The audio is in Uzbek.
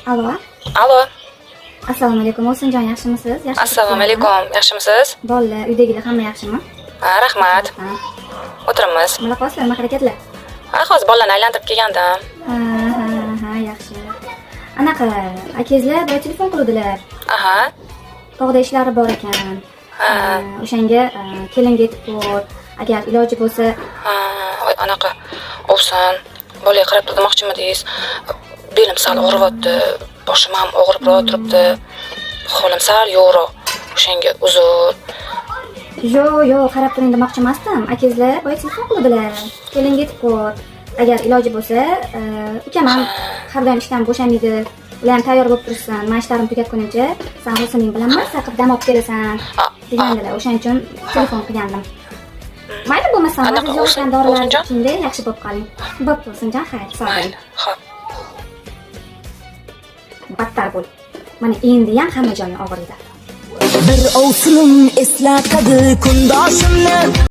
Alo. Alo. Assalomu alaykum. O'sinjon, yaxshimisiz? Assalomu alaykum. Yaxshimisiz? Bolalar, uydagilar hamma yaxshimi? Ha, rahmat. Ha. O'tiramiz. Nima qilasizlar, harakatlar? Ha, hozir bolalarni aylantirib kelgandim. Ha, yaxshi. Anaqa, akangizlar bir telefon qildilar. Aha. Tog'da ishlari bor ekan. Ha. O'shanga kelinga yetib ko'r. Agar iloji bo'lsa, Ha, voy anaqa. O'san, bolaga qarab turmoqchimidingiz? Belim sal og'riyapti, boshim ham og'ribroq turibdi. Holim sal yo'g'roq. O'shanga uzr. yo'q, qarab turing demoqchi emasdim. Akangizlar boya telefon qildilar. Kelinga yetib ko'r. Agar iloji bo'lsa, ukam ham har doim ishdan bo'shamaydi. Ular ham tayyor bo'lib tursin. Men ishlarimni tugatgunimcha sen o'zining bilan maza qilib dam olib kelasan degandilar. O'shaning uchun telefon qilgandim. Mayli bo'lmasa, aziz yo'qdan dorilar ichingda yaxshi bo'lib qoling. Bo'pti, O'sinjon, xayr, sog' bo'ling. Xo'p. Battar bo'l. Mana endi ham hamma joyim og'riydi. Bir ovsinim eslatadi kundoshimni.